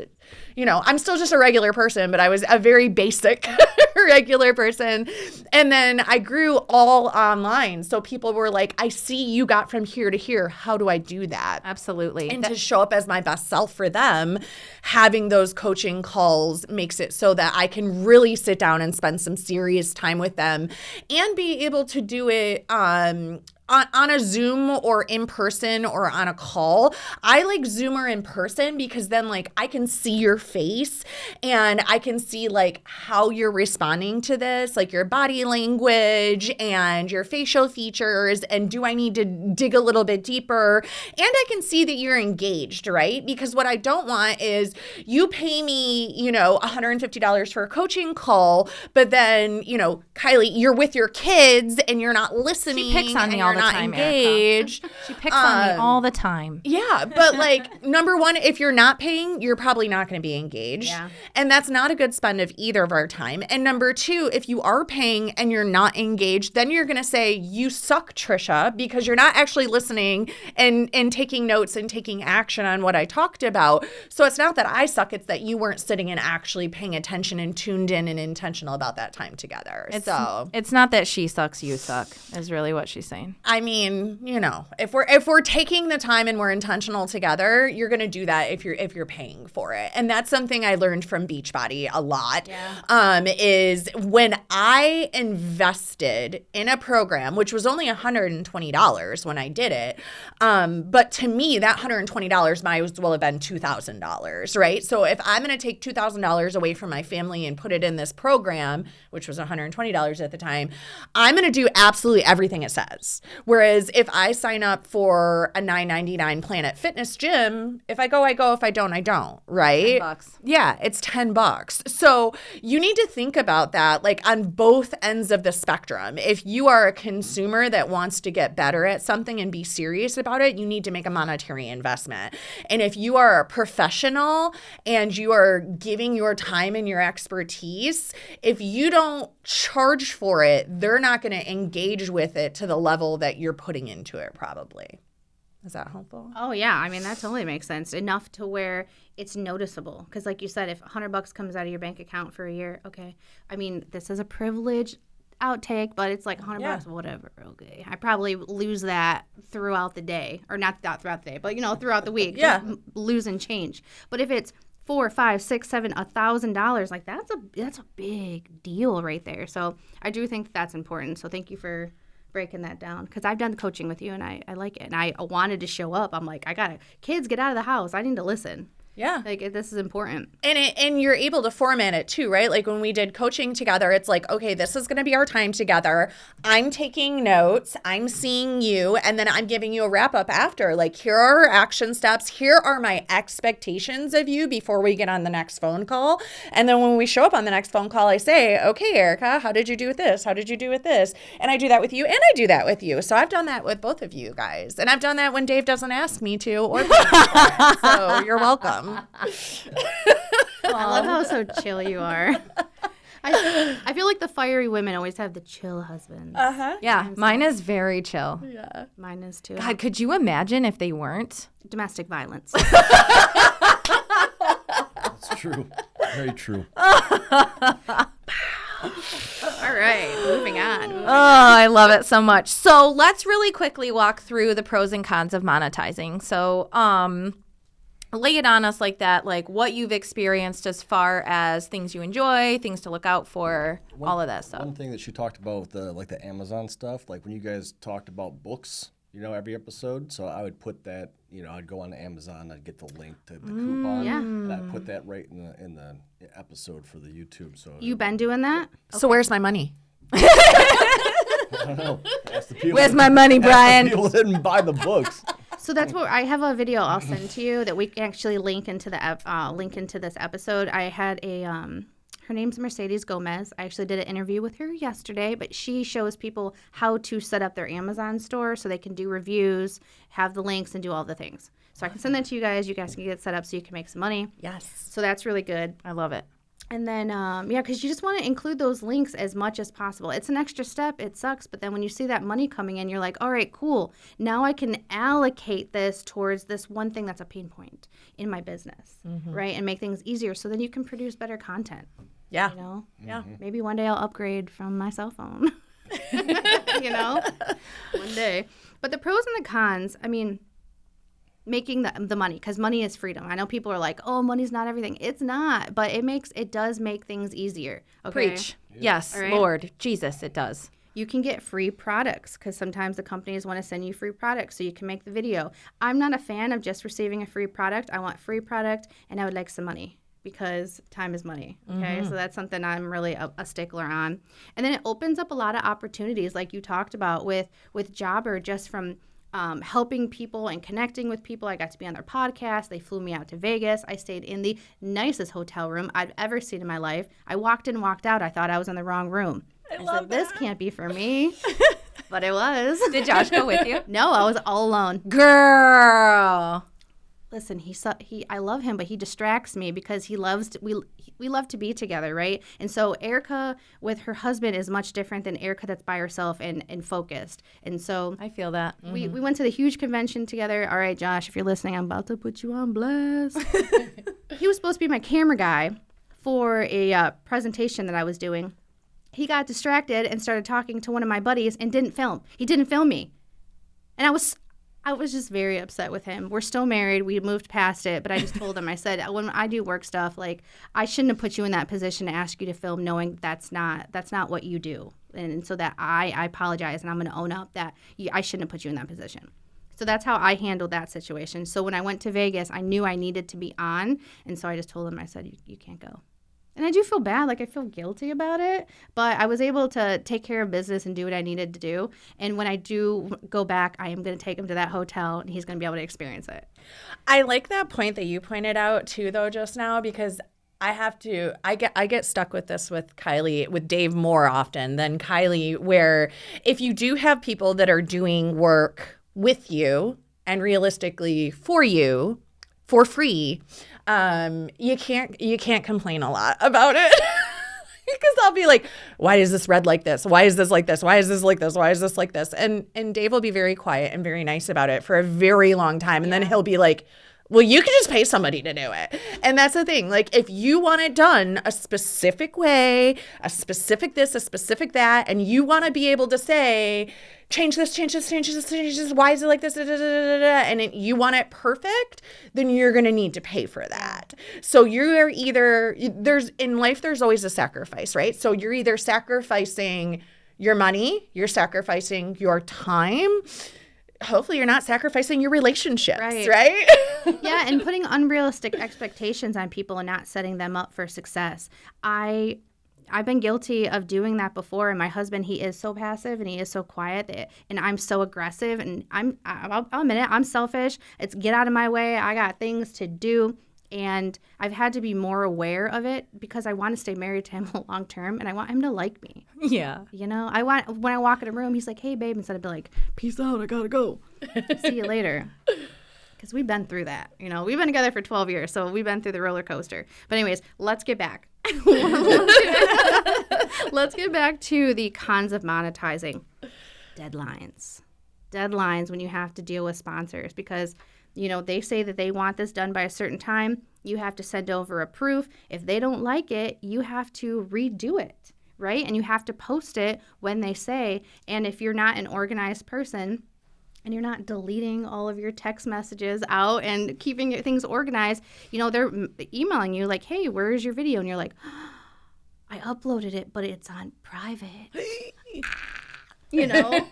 I'm still just a regular person, but I was a very basic regular person. And then I grew all online. So people were like, I see you got from here to here. How do I do that? Absolutely. And to show up as my best self for them, having those coaching calls makes it so that I can really sit down and spend some serious time with them and be able to do it on a Zoom or in person or on a call. I like Zoom or in person because then like I can see your face and I can see like how you're responding to this, like your body language and your facial features, and do I need to dig a little bit deeper? And I can see that you're engaged, right? Because what I don't want is you pay me, $150 for a coaching call, but then, Kylee, you're with your kids and you're not listening. She picks on me all the not time, Erica. engaged. She picks on me all the time. Yeah, but like number one, if you're not paying, you're probably not going to be engaged. Yeah. And that's not a good spend of either of our time. And number two, if you are paying and you're not engaged, then you're going to say, you suck, Trisha, because you're not actually listening and taking notes and taking action on what I talked about. So it's not that I suck, it's that you weren't sitting and actually paying attention and tuned in and intentional about that time together. It's not that she sucks, you suck, is really what she's saying. I mean, you know, if we're taking the time and we're intentional together, you're going to do that if you're paying for it. And that's something I learned from Beachbody a lot. Yeah. Is when I invested in a program, which was only $120 when I did it, but to me that $120 might as well have been $2,000, right? So if I'm going to take $2,000 away from my family and put it in this program, which was $120 at the time, I'm going to do absolutely everything it says. Whereas if I sign up for a $9.99 Planet Fitness gym, if I go, I go. If I don't, I don't, right? $10. Yeah, it's $10. So you need to think about that like on both ends of the spectrum. If you are a consumer that wants to get better at something and be serious about it, you need to make a monetary investment. And if you are a professional and you are giving your time and your expertise, if you don't charge for it, they're not going to engage with it to the level that you're putting into it probably. Is that helpful? Oh yeah, I mean that totally makes sense. Enough to where it's noticeable. Because like you said, if $100 comes out of your bank account for a year, okay. I mean, this is a privilege outtake, but it's like $100, whatever. Okay, I probably lose that throughout the day, or not that throughout the day, but you know, throughout the week. Yeah, losing change. But if it's $4, $5, $6, $7, $1,000, like that's a big deal right there. So I do think that's important. So thank you for breaking that down, because I've done coaching with you and I like it, and I wanted to show up. I'm like, I gotta, kids, get out of the house, I need to listen. Yeah. Like, this is important. And you're able to format it too, right? Like when we did coaching together, it's like, okay, this is going to be our time together. I'm taking notes. I'm seeing you. And then I'm giving you a wrap up after. Like, here are our action steps. Here are my expectations of you before we get on the next phone call. And then when we show up on the next phone call, I say, okay, Erica, how did you do with this? How did you do with this? And I do that with you and I do that with you. So I've done that with both of you guys. And I've done that when Dave doesn't ask me to or pay me for it. So you're welcome. I love how so chill you are. I feel like the fiery women always have the chill husbands. Yeah, mine is very chill. Yeah. Mine is too. God, could you imagine if they weren't? Domestic violence. That's true. Very true. All right, moving on. Oh, I love it so much. So let's really quickly walk through the pros and cons of monetizing. So, lay it on us like that, like what you've experienced as far as things you enjoy, things to look out for, all of that stuff. One thing that she talked about with the Amazon stuff, like when you guys talked about books, you know, every episode. So I would put that, you know, I'd go on Amazon, I'd get the link to the coupon, yeah. and I'd put that right in the episode for the YouTube. So You been doing that? So where's my money? I don't know. Ask the people. Where's my money, Brian? People didn't buy the books. So that's what I have a video I'll send to you that we can actually link into this episode. I had her name's Mercedes Gomez. I actually did an interview with her yesterday, but she shows people how to set up their Amazon store so they can do reviews, have the links, and do all the things. So I can send that to you guys. You guys can get it set up so you can make some money. Yes. So that's really good. I love it. And then, because you just want to include those links as much as possible. It's an extra step. It sucks. But then when you see that money coming in, you're like, all right, cool. Now I can allocate this towards this one thing that's a pain point in my business, right? And make things easier so then you can produce better content. Yeah. You know? Yeah. Maybe one day I'll upgrade from my cell phone. You know? One day. But the pros and the cons, I mean, making the money, because money is freedom. I know people are like, oh, money's not everything. It's not, but it does make things easier. Okay? Preach. Yes, right. Lord Jesus, it does. You can get free products because sometimes the companies want to send you free products so you can make the video. I'm not a fan of just receiving a free product. I want free product and I would like some money because time is money. Okay, so that's something I'm really a stickler on. And then it opens up a lot of opportunities like you talked about with Jobber, just from helping people and connecting with people. I got to be on their podcast. They flew me out to Vegas. I stayed in the nicest hotel room I've ever seen in my life. I walked in, walked out. I thought I was in the wrong room. I said, this can't be for me. But it was. Did Josh go with you? No, I was all alone. Girl. Listen, I love him, but he distracts me because we love to be together, right? And so Erica with her husband is much different than Erica that's by herself and focused. And so I feel that. we went to the huge convention together. All right, Josh, if you're listening, I'm about to put you on blast. He was supposed to be my camera guy for a presentation that I was doing. He got distracted and started talking to one of my buddies and didn't film. He didn't film me. And I was just very upset with him. We're still married. We moved past it, but I just told him, I said, when I do work stuff, like, I shouldn't have put you in that position to ask you to film knowing that's not what you do. And so that I apologize, and I'm going to own up that I shouldn't have put you in that position. So that's how I handled that situation. So when I went to Vegas, I knew I needed to be on, and so I just told him, I said, you can't go. And I do feel bad, like I feel guilty about it, but I was able to take care of business and do what I needed to do. And when I do go back, I am going to take him to that hotel, and he's going to be able to experience it. I like that point that you pointed out too, though, just now, because I get stuck with this with Dave more often than Kylee, where if you do have people that are doing work with you and realistically for you for free, you can't complain a lot about it. Because I'll be like, why is this red like this? Why is this like this? Why is this like this? Why is this like this? And Dave will be very quiet and very nice about it for a very long time. And then he'll be like, well, you could just pay somebody to do it. And that's the thing. Like, if you want it done a specific way, a specific this, a specific that, and you want to be able to say, change this, change this, change this, change this, why is it like this, and you want it perfect, then you're going to need to pay for that. So you're either, in life, there's always a sacrifice, right? So you're either sacrificing your money, you're sacrificing your time. Hopefully you're not sacrificing your relationships, right? Yeah, and putting unrealistic expectations on people and not setting them up for success. I've been guilty of doing that before, and my husband, he is so passive and he is so quiet, and I'm so aggressive, and I'll admit it, I'm selfish. It's get out of my way. I got things to do, and I've had to be more aware of it because I want to stay married to him long term, and I want him to like me. Yeah. You know, when I walk in a room, he's like, hey, babe, instead of be like, peace out, I gotta go. See you later. Because we've been through that. You know, we've been together for 12 years, so we've been through the roller coaster. But anyways, let's get back. Let's get back to the cons of monetizing. Deadlines when you have to deal with sponsors, because you know, they say that they want this done by a certain time. You have to send over a proof. If they don't like it, you have to redo it, right? And you have to post it when they say. And if you're not an organized person and you're not deleting all of your text messages out and keeping your things organized, you know, they're emailing you like, hey, where's your video? And you're like, oh, I uploaded it, but it's on private. You know,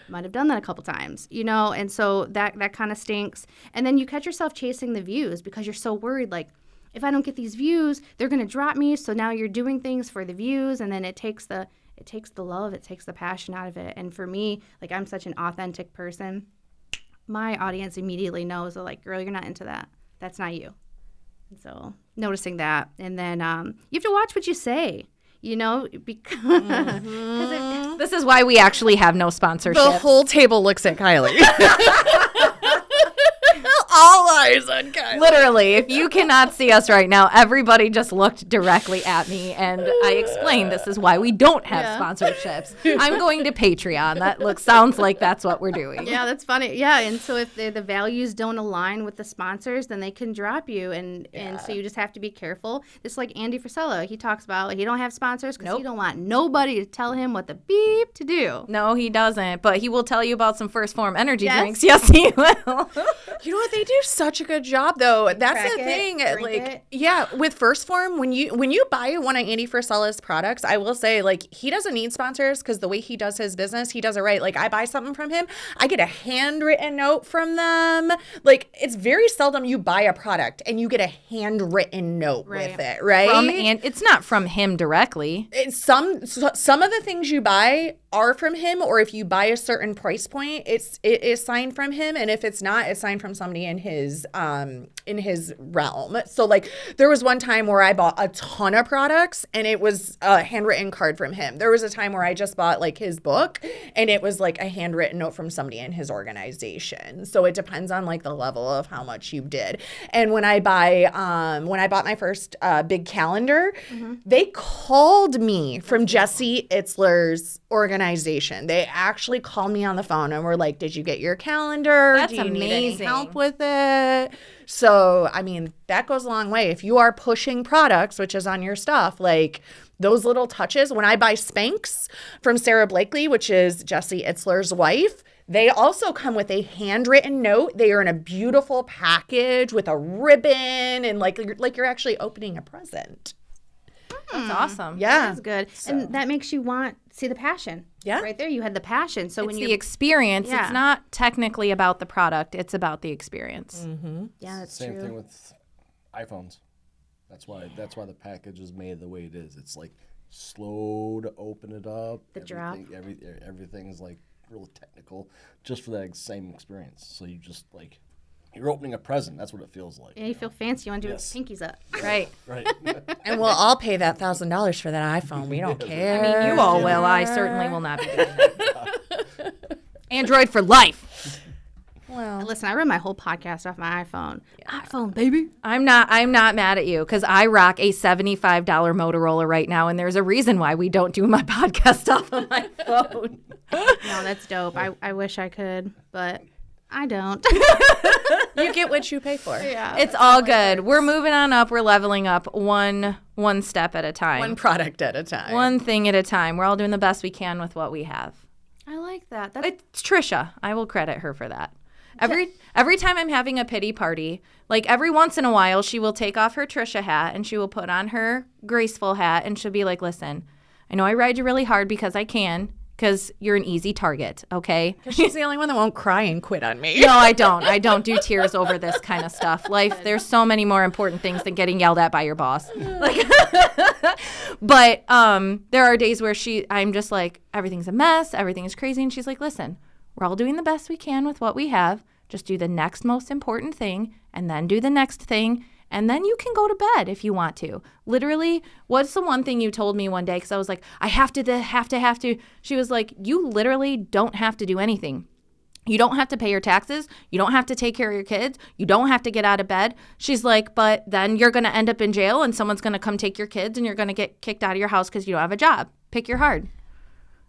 might have done that a couple times, you know, and so that kind of stinks. And then you catch yourself chasing the views because you're so worried, like, if I don't get these views, they're going to drop me. So now you're doing things for the views, and then it takes the love, it takes the passion out of it. And for me, like, I'm such an authentic person. My audience immediately knows, they're like, girl, you're not into that. That's not you. And so noticing that. And then you have to watch what you say. You know, because this is why we actually have no sponsorship. The whole table looks at Kylee. All eyes on Kylee. Literally, if you cannot see us right now, everybody just looked directly at me, and I explained this is why we don't have sponsorships. I'm going to Patreon. That sounds like that's what we're doing. Yeah, that's funny. Yeah, and so if the values don't align with the sponsors, then they can drop you, and so you just have to be careful. Just like Andy Frisella, he talks about he don't have sponsors because he don't want nobody to tell him what the beep to do. No, he doesn't, but he will tell you about some First Form energy drinks. Yes, he will. You know what? They do such a good job, though. That's the thing. With First Form, when you buy one of Andy Frisella's products, I will say, like, he doesn't need sponsors because the way he does his business, he does it right. Like, I buy something from him, I get a handwritten note from them. Like, it's very seldom you buy a product and you get a handwritten note with it, right? And it's not from him directly. Some of the things you buy are from him, or if you buy a certain price point, it is signed from him, and if it's not, it's signed from somebody in his realm. So like there was one time where I bought a ton of products and it was a handwritten card from him. There was a time where I just bought like his book and it was like a handwritten note from somebody in his organization. So it depends on like the level of how much you did. And when I bought my first big calendar, they called me from Jesse Itzler's organization. They actually called me on the phone and were like, "Did you get your calendar? That's Do you need any amazing. help with it?" So, I mean, that goes a long way. If you are pushing products, which is on your stuff, like those little touches. When I buy Spanx from Sarah Blakely, which is Jesse Itzler's wife, they also come with a handwritten note. They are in a beautiful package with a ribbon and like you're actually opening a present. That's awesome. Yeah. That's good. And that makes you see the passion. Yeah. Right there, you had the passion. So It's when the you experience. Yeah. It's not technically about the product. It's about the experience. yeah, that's Same true. thing with iPhones. That's why the package is made the way it is. It's like slow to open it up. The drop. Everything's like real technical, just for that same experience. So you just like you're opening a present. That's what it feels like. Yeah, you feel fancy. You want to do Yes. it with pinkies up. Right. Right. And we'll all pay that $1,000 for that iPhone. We don't care. I mean, you all will. I certainly will not be doing that. Android for life. Well, Listen, I run my whole podcast off my iPhone. iPhone, baby. I'm not mad at you because I rock a $75 Motorola right now, and there's a reason why we don't do my podcast off of my phone. No, that's dope. I wish I could, but I don't. you get what you pay for. Yeah. It's all good. We're moving on up. We're leveling up one step at a time. One product at a time. One thing at a time. We're all doing the best we can with what we have. I like that. That's It's Trisha. I will credit her for that. Every time I'm having a pity party, like every once in a while, she will take off her Trisha hat and she will put on her graceful hat and she'll be like, "Listen, I know I ride you really hard because I can, because you're an easy target, okay?" She's the only one that won't cry and quit on me. No, I don't. I don't do tears over this kind of stuff. Life, there's so many more important things than getting yelled at by your boss. Like, but there are days where I'm just like, everything's a mess, everything is crazy, and she's like, "Listen, we're all doing the best we can with what we have. Just do the next most important thing, and then do the next thing, and then you can go to bed if you want to." Literally, what's the one thing you told me one day? Because I was like, I have to. She was like, "You literally don't have to do anything. You don't have to pay your taxes. You don't have to take care of your kids. You don't have to get out of bed." She's like, "But then you're going to end up in jail, and someone's going to come take your kids, and you're going to get kicked out of your house because you don't have a job. Pick your hard."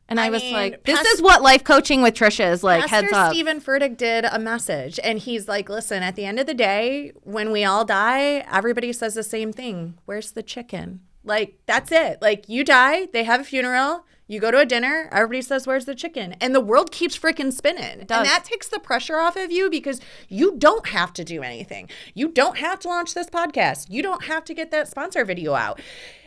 And I was mean, like, this is what life coaching with Trisha is like, Pastor heads up. Stephen Furtick did a message, and he's like, "Listen, at the end of the day, when we all die, everybody says the same thing. Where's the chicken?" Like, that's it. Like, you die, they have a funeral, you go to a dinner, everybody says, "Where's the chicken?" And the world keeps freaking spinning. And that takes the pressure off of you because you don't have to do anything. You don't have to launch this podcast. You don't have to get that sponsor video out.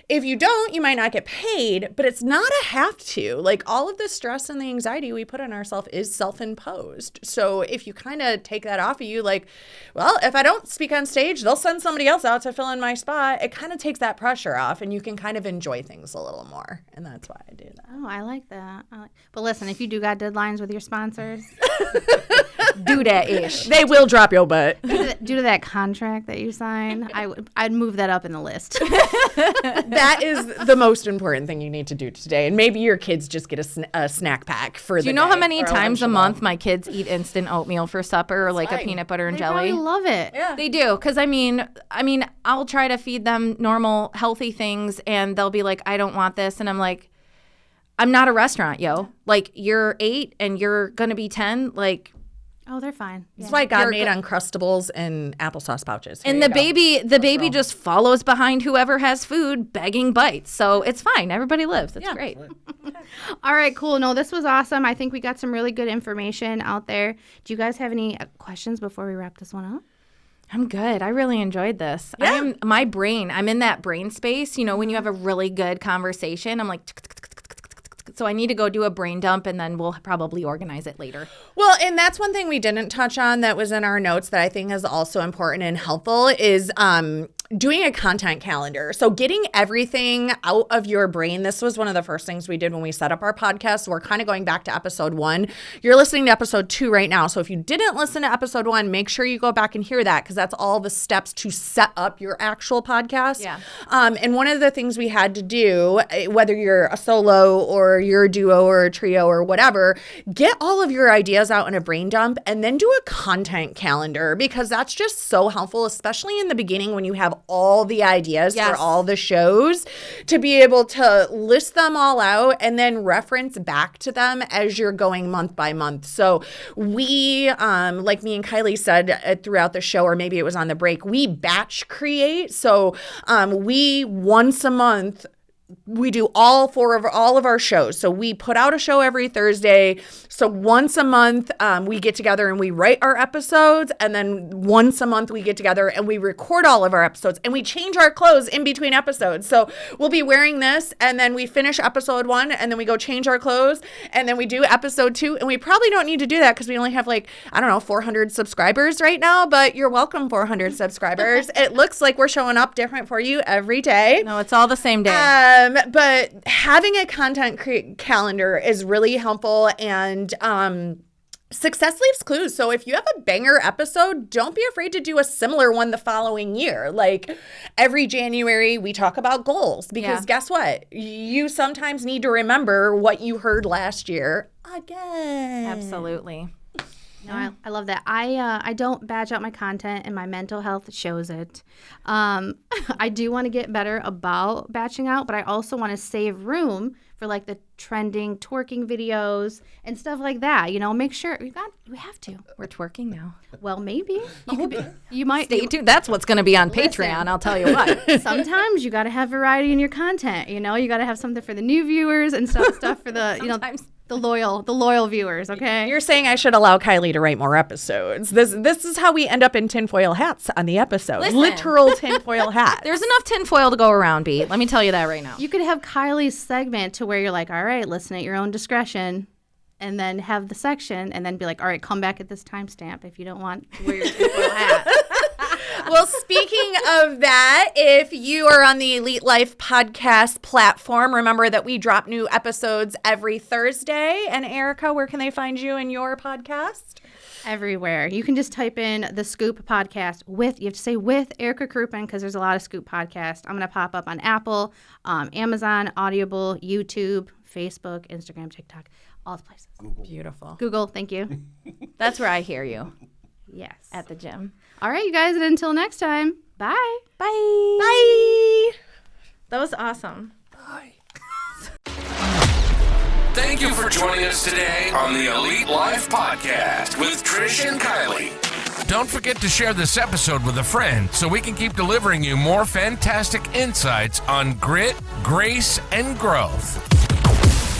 If you don't, you might not get paid, but it's not a have to. Like, all of the stress and the anxiety we put on ourselves is self-imposed. So if you kind of take that off of you, like, well, if I don't speak on stage, they'll send somebody else out to fill in my spot. It kind of takes that pressure off, and you can kind of enjoy things a little more. And that's why I do that. Oh, I like that. But listen, if you do got deadlines with your sponsors, Do that ish. They will drop your butt. due to that contract that you sign, I'd move that up in the list. That is the most important thing you need to do today. And maybe your kids just get a snack pack for the Do you know how day many or times a lunchable. month my kids eat instant oatmeal for supper or like a fine. peanut butter and They jelly? probably love it. Yeah. They do, because I mean, I'll try to feed them normal, healthy things, and they'll be like, "I don't want this," and I'm like, "I'm not a restaurant, yo. Like, you're 8 and you're gonna be 10, like." Oh, they're fine. That's why God made Uncrustables and applesauce pouches. Here And you the go. baby just follows behind whoever has food, begging bites. So it's fine. Everybody lives. It's great. All right, cool. No, this was awesome. I think we got some really good information out there. Do you guys have any questions before we wrap this one up? I'm good. I really enjoyed this. Yeah. I'm in that brain space. You know, when you have a really good conversation, I'm like, so I need to go do a brain dump, and then we'll probably organize it later. Well, and that's one thing we didn't touch on that was in our notes that I think is also important and helpful is doing a content calendar. So getting everything out of your brain. This was one of the first things we did when we set up our podcast. So we're kind of going back to episode 1. You're listening to episode 2 right now. So if you didn't listen to episode 1, make sure you go back and hear that, because that's all the steps to set up your actual podcast. Yeah. And one of the things we had to do, whether you're a solo or you're a duo or a trio or whatever, get all of your ideas out in a brain dump and then do a content calendar, because that's just so helpful, especially in the beginning when you have all the ideas for all the shows, to be able to list them all out and then reference back to them as you're going month by month. So we, like me and Kylee said throughout the show, or maybe it was on the break, we batch create. So we once a month, we do all of our shows. So we put out a show every Thursday. So once a month, we get together and we write our episodes. And then once a month, we get together and we record all of our episodes. And we change our clothes in between episodes. So we'll be wearing this, and then we finish episode 1, and then we go change our clothes, and then we do episode 2. And we probably don't need to do that because we only have 400 subscribers right now. But you're welcome, 400 subscribers. It looks like we're showing up different for you every day. No, it's all the same day. But having a content calendar is really helpful, and success leaves clues. So if you have a banger episode, don't be afraid to do a similar one the following year. Like every January, we talk about goals, because guess what? You sometimes need to remember what you heard last year again. Absolutely. No, I love that. I don't badge out my content, and my mental health shows it. I do want to get better about batching out, but I also want to save room for the trending twerking videos and stuff like that. Make sure you have to. We're twerking now. Well, maybe you might. Stay tuned. That's what's going to be on Patreon. I'll tell you what. Sometimes you got to have variety in your content. You got to have something for the new viewers and stuff for the the loyal viewers, okay? You're saying I should allow Kylee to write more episodes. This is how we end up in tinfoil hats on the episode. Listen. Literal tinfoil hats. There's enough tinfoil to go around, B. Let me tell you that right now. You could have Kylie's segment to where you're like, all right, listen at your own discretion, and then have the section, and then be like, all right, come back at this timestamp if you don't want to wear your tinfoil hat. Well, speaking of that, if you are on the Elite Life podcast platform, remember that we drop new episodes every Thursday. And Erica, where can they find you in your podcast? Everywhere. You can just type in the Scoop podcast you have to say with Erica Krupin, because there's a lot of Scoop podcasts. I'm going to pop up on Apple, Amazon, Audible, YouTube, Facebook, Instagram, TikTok, all the places. Beautiful. Google, thank you. That's where I hear you. Yes. At the gym. All right, you guys, and until next time, bye. Bye. Bye. That was awesome. Bye. Thank you for joining us today on the Elite Life Podcast with Trish and Kylee. Don't forget to share this episode with a friend so we can keep delivering you more fantastic insights on grit, grace, and growth.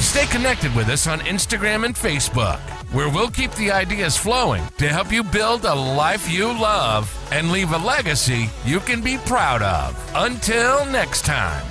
Stay connected with us on Instagram and Facebook, where we'll keep the ideas flowing to help you build a life you love and leave a legacy you can be proud of. Until next time.